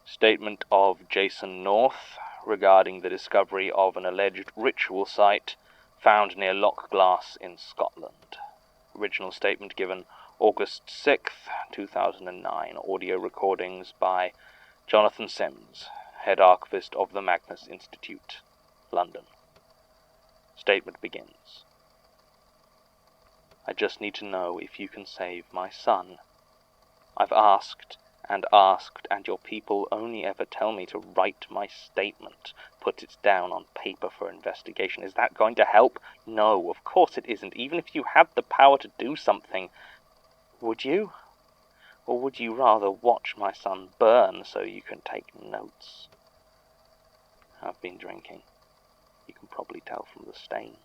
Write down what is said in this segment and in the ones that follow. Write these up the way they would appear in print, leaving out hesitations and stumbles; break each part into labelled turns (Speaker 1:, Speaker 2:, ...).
Speaker 1: Statement of Jason North regarding the discovery of an alleged ritual site found near Loch Glass in Scotland. Original statement given August 6th, 2009. Audio recordings by Jonathan Sims, Head Archivist of the Magnus Institute, London. Statement begins. I just need to know if you can save my son. I've asked, and your people only ever tell me to write my statement, put it down on paper for investigation. Is that going to help? No, of course it isn't. Even if you had the power to do something, would you? Or would you rather watch my son burn so you can take notes? I've been drinking. You can probably tell from the stains.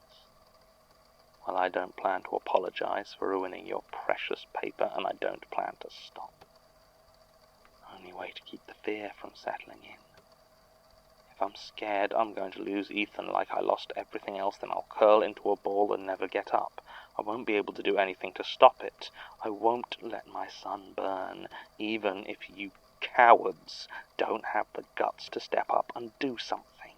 Speaker 1: Well, I don't plan to apologize for ruining your precious paper, and I don't plan to stop. Only way to keep the fear from settling in. If I'm scared I'm going to lose Ethan like I lost everything else, then I'll curl into a ball and never get up. I won't be able to do anything to stop it. I won't let my son burn, even if you cowards don't have the guts to step up and do something.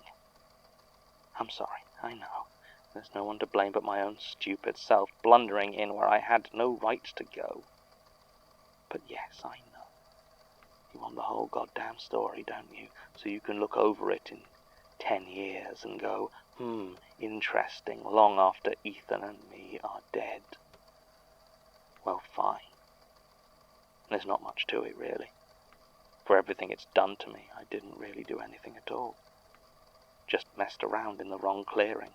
Speaker 1: I'm sorry, I know. There's no one to blame but my own stupid self, blundering in where I had no right to go. But yes, I know. You want the whole goddamn story, don't you? So you can look over it in 10 years and go, interesting, long after Ethan and me are dead. Well, fine. There's not much to it, really. For everything it's done to me, I didn't really do anything at all. Just messed around in the wrong clearing.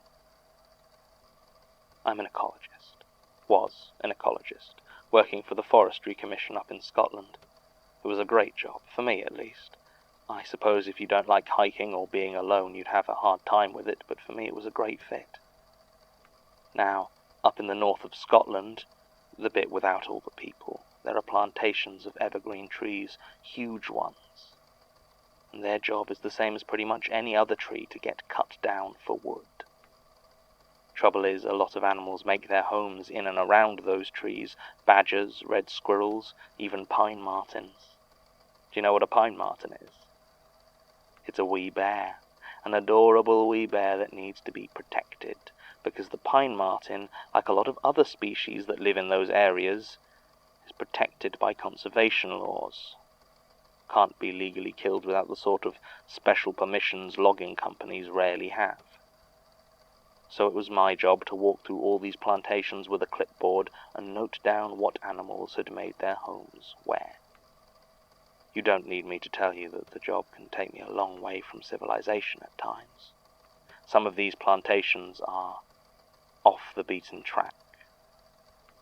Speaker 1: I'm an ecologist. Was an ecologist, working for the Forestry Commission up in Scotland. It was a great job, for me at least. I suppose if you don't like hiking or being alone, you'd have a hard time with it, but for me it was a great fit. Now, up in the north of Scotland, the bit without all the people, there are plantations of evergreen trees, huge ones. And their job is the same as pretty much any other tree, to get cut down for wood. Trouble is, a lot of animals make their homes in and around those trees. Badgers, red squirrels, even pine martens. Do you know what a pine marten is? It's a wee bear, an adorable wee bear that needs to be protected, because the pine marten, like a lot of other species that live in those areas, is protected by conservation laws. Can't be legally killed without the sort of special permissions logging companies rarely have. So it was my job to walk through all these plantations with a clipboard and note down what animals had made their homes where. You don't need me to tell you that the job can take me a long way from civilization at times. Some of these plantations are off the beaten track.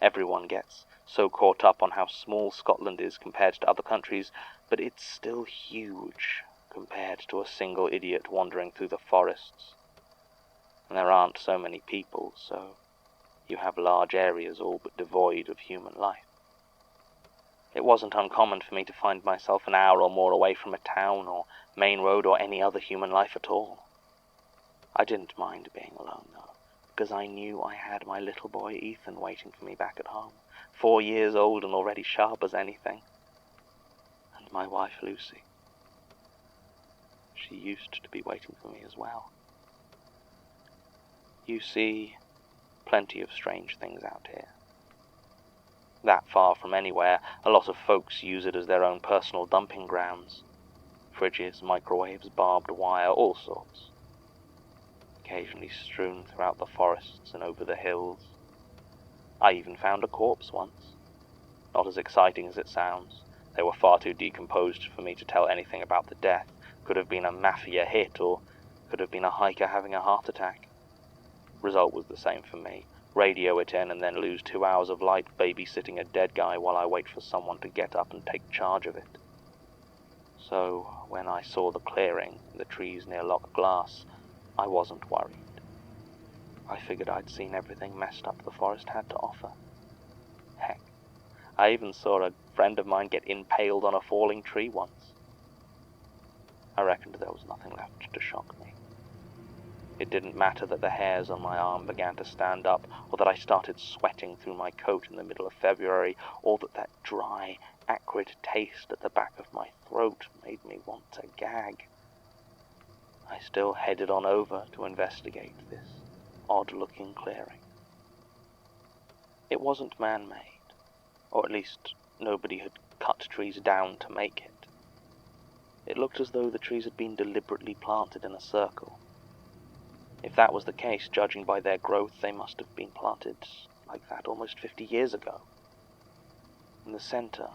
Speaker 1: Everyone gets so caught up on how small Scotland is compared to other countries, but it's still huge compared to a single idiot wandering through the forests. And there aren't so many people, so you have large areas all but devoid of human life. It wasn't uncommon for me to find myself an hour or more away from a town or main road or any other human life at all. I didn't mind being alone, though, because I knew I had my little boy Ethan waiting for me back at home, 4 years old and already sharp as anything. And my wife Lucy. She used to be waiting for me as well. You see plenty of strange things out here. That far from anywhere, a lot of folks use it as their own personal dumping grounds. Fridges, microwaves, barbed wire, all sorts. Occasionally strewn throughout the forests and over the hills. I even found a corpse once. Not as exciting as it sounds. They were far too decomposed for me to tell anything about the death. Could have been a mafia hit, or could have been a hiker having a heart attack. Result was the same for me. Radio it in and then lose 2 hours of light babysitting a dead guy while I wait for someone to get up and take charge of it. So, when I saw the clearing, the trees near Loch Glass, I wasn't worried. I figured I'd seen everything messed up the forest had to offer. Heck, I even saw a friend of mine get impaled on a falling tree once. I reckoned there was nothing left to shock me. It didn't matter that the hairs on my arm began to stand up, or that I started sweating through my coat in the middle of February, or that dry, acrid taste at the back of my throat made me want to gag. I still headed on over to investigate this odd-looking clearing. It wasn't man-made, or at least nobody had cut trees down to make it. It looked as though the trees had been deliberately planted in a circle. If that was the case, judging by their growth, they must have been planted like that almost 50 years ago. In the center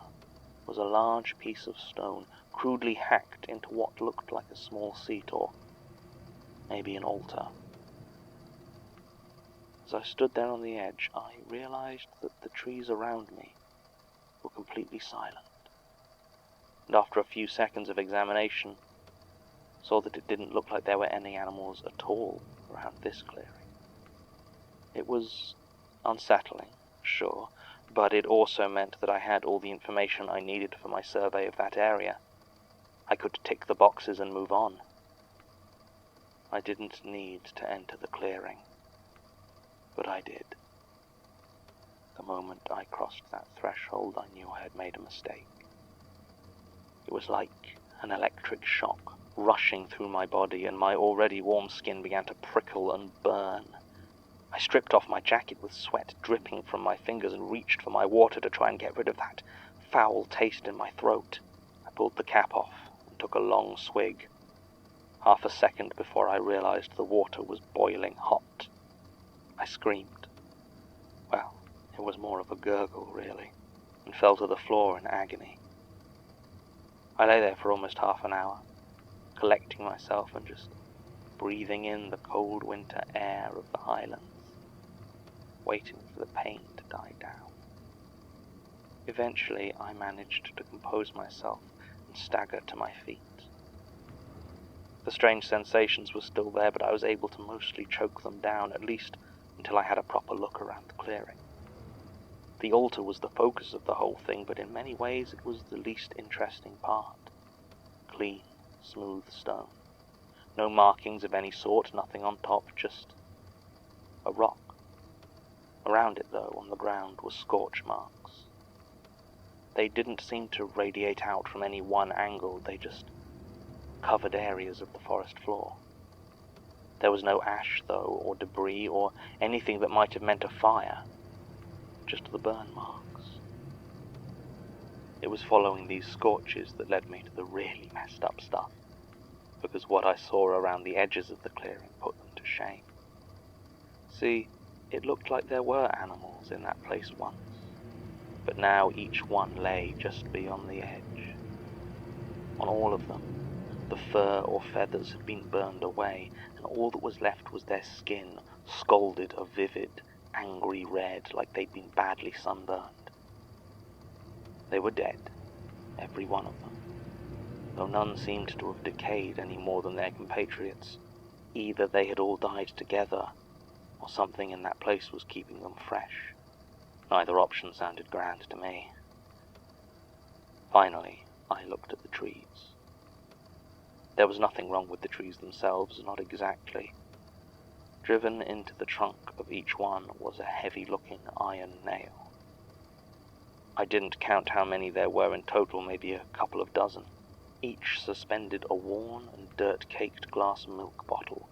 Speaker 1: was a large piece of stone, crudely hacked into what looked like a small seat or maybe an altar. As I stood there on the edge, I realized that the trees around me were completely silent, and after a few seconds of examination, saw that it didn't look like there were any animals at all around this clearing. It was unsettling, sure, but it also meant that I had all the information I needed for my survey of that area. I could tick the boxes and move on. I didn't need to enter the clearing, but I did. The moment I crossed that threshold, I knew I had made a mistake. It was like an electric shock rushing through my body, and my already warm skin began to prickle and burn. I stripped off my jacket with sweat dripping from my fingers and reached for my water to try and get rid of that foul taste in my throat. I pulled the cap off and took a long swig. Half a second before I realized the water was boiling hot. I screamed. Well, it was more of a gurgle, really, and fell to the floor in agony. I lay there for almost half an hour, collecting myself and just breathing in the cold winter air of the highlands, waiting for the pain to die down. Eventually, I managed to compose myself and stagger to my feet. The strange sensations were still there, but I was able to mostly choke them down, at least until I had a proper look around the clearing. The altar was the focus of the whole thing, but in many ways it was the least interesting part. Clean, smooth stone. No markings of any sort, nothing on top, just a rock. Around it, though, on the ground, were scorch marks. They didn't seem to radiate out from any one angle, they just covered areas of the forest floor. There was no ash, though, or debris, or anything that might have meant a fire, just the burn marks. It was following these scorches that led me to the really messed up stuff, because what I saw around the edges of the clearing put them to shame. See, it looked like there were animals in that place once, but now each one lay just beyond the edge. On all of them, the fur or feathers had been burned away, and all that was left was their skin, scalded a vivid, angry red like they'd been badly sunburned. They were dead, every one of them, though none seemed to have decayed any more than their compatriots. Either they had all died together, or something in that place was keeping them fresh. Neither option sounded grand to me. Finally, I looked at the trees. There was nothing wrong with the trees themselves, not exactly. Driven into the trunk of each one was a heavy-looking iron nail. I didn't count how many there were in total, maybe a couple of dozen. Each suspended a worn and dirt-caked glass milk bottle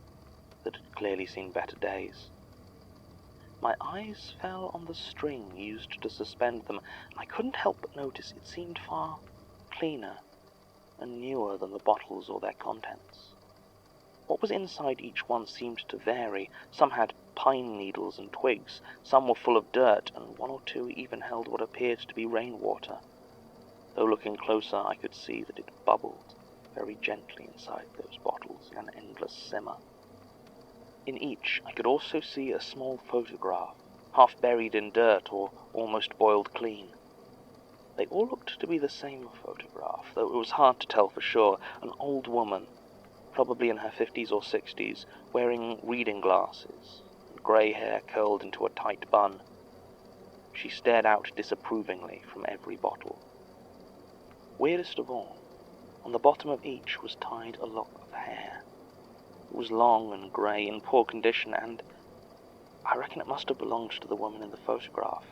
Speaker 1: that had clearly seen better days. My eyes fell on the string used to suspend them, and I couldn't help but notice it seemed far cleaner and newer than the bottles or their contents. What was inside each one seemed to vary. Some had pine needles and twigs, some were full of dirt, and one or two even held what appeared to be rainwater. Though looking closer, I could see that it bubbled very gently inside those bottles in an endless simmer. In each, I could also see a small photograph, half buried in dirt or almost boiled clean. They all looked to be the same photograph, though it was hard to tell for sure. An old woman, probably in her 50s or 60s, wearing reading glasses, and grey hair curled into a tight bun. She stared out disapprovingly from every bottle. Weirdest of all, on the bottom of each was tied a lock of hair. It was long and grey, in poor condition, and I reckon it must have belonged to the woman in the photograph.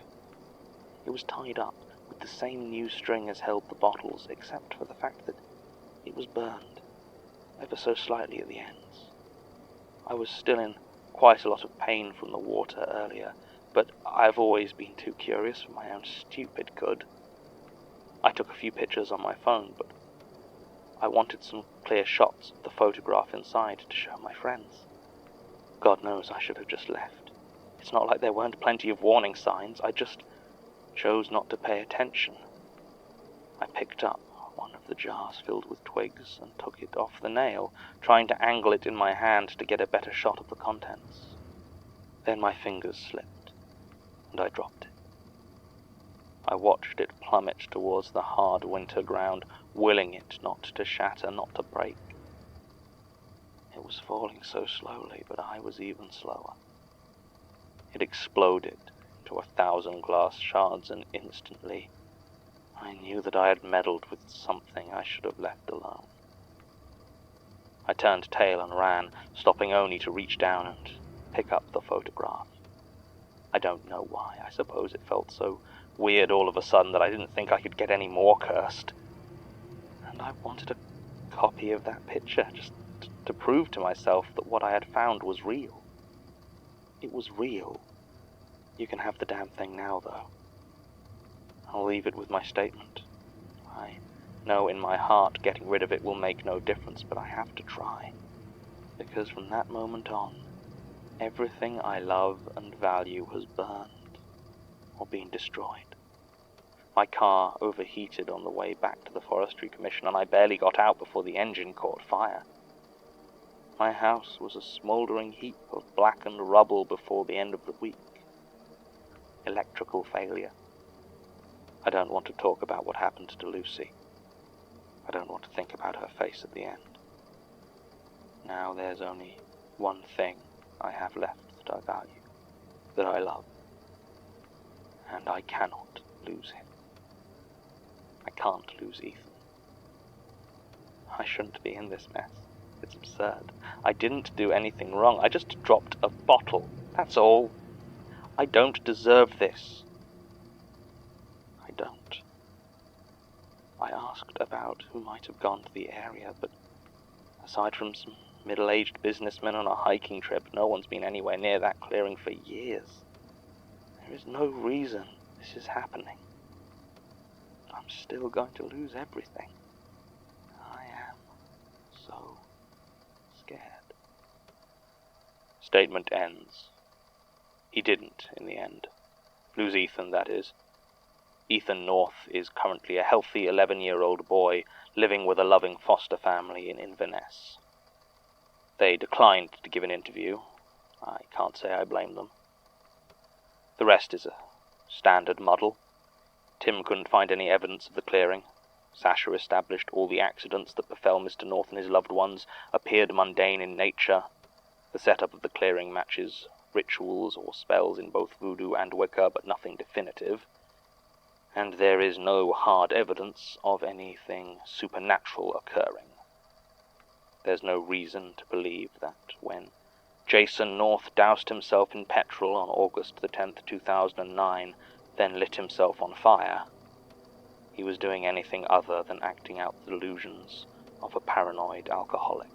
Speaker 1: It was tied up with the same new string as held the bottles, except for the fact that it was burned, ever so slightly at the ends. I was still in quite a lot of pain from the water earlier, but I've always been too curious for my own stupid good. I took a few pictures on my phone, but I wanted some clear shots of the photograph inside to show my friends. God knows I should have just left. It's not like there weren't plenty of warning signs, I just chose not to pay attention. I picked up one of the jars filled with twigs and took it off the nail, trying to angle it in my hand to get a better shot of the contents. Then my fingers slipped, and I dropped it. I watched it plummet towards the hard winter ground, willing it not to shatter, not to break. It was falling so slowly, but I was even slower. It exploded into 1,000 glass shards, and instantly I knew that I had meddled with something I should have left alone. I turned tail and ran, stopping only to reach down and pick up the photograph. I don't know why. I suppose it felt so weird all of a sudden that I didn't think I could get any more cursed. And I wanted a copy of that picture, just to prove to myself that what I had found was real. It was real. You can have the damn thing now, though. I'll leave it with my statement. I know in my heart getting rid of it will make no difference, but I have to try. Because from that moment on, everything I love and value has burned or been destroyed. My car overheated on the way back to the Forestry Commission, and I barely got out before the engine caught fire. My house was a smouldering heap of blackened rubble before the end of the week. Electrical failure. I don't want to talk about what happened to Lucy. I don't want to think about her face at the end. Now there's only one thing I have left that I value, that I love, and I cannot lose him. I can't lose Ethan. I shouldn't be in this mess. It's absurd. I didn't do anything wrong. I just dropped a bottle. That's all. I don't deserve this. I don't. I asked about who might have gone to the area, but aside from some middle-aged businessmen on a hiking trip, no one's been anywhere near that clearing for years. There is no reason this is happening. I'm still going to lose everything. I am so scared. Statement ends. He didn't, in the end. Lose Ethan, that is. Ethan North is currently a healthy 11-year-old boy living with a loving foster family in Inverness. They declined to give an interview. I can't say I blame them. The rest is a standard muddle. Tim couldn't find any evidence of the clearing. Sasha established all the accidents that befell Mr. North and his loved ones appeared mundane in nature. The setup of the clearing matches rituals or spells in both voodoo and Wicca, but nothing definitive. And there is no hard evidence of anything supernatural occurring. There's no reason to believe that when Jason North doused himself in petrol on August the 10th, 2009, then lit himself on fire, he was doing anything other than acting out the delusions of a paranoid alcoholic.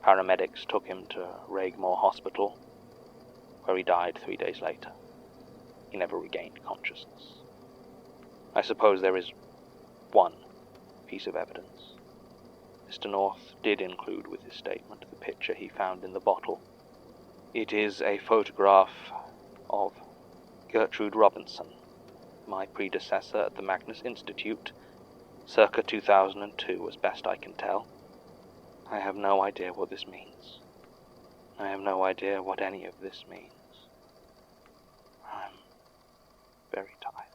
Speaker 1: Paramedics took him to Raigmore Hospital, where he died 3 days later. He never regained consciousness. I suppose there is one piece of evidence. Mr. North did include with his statement the picture he found in the bottle. It is a photograph of Gertrude Robinson, my predecessor at the Magnus Institute, circa 2002, as best I can tell. I have no idea what this means. I have no idea what any of this means. I'm very tired.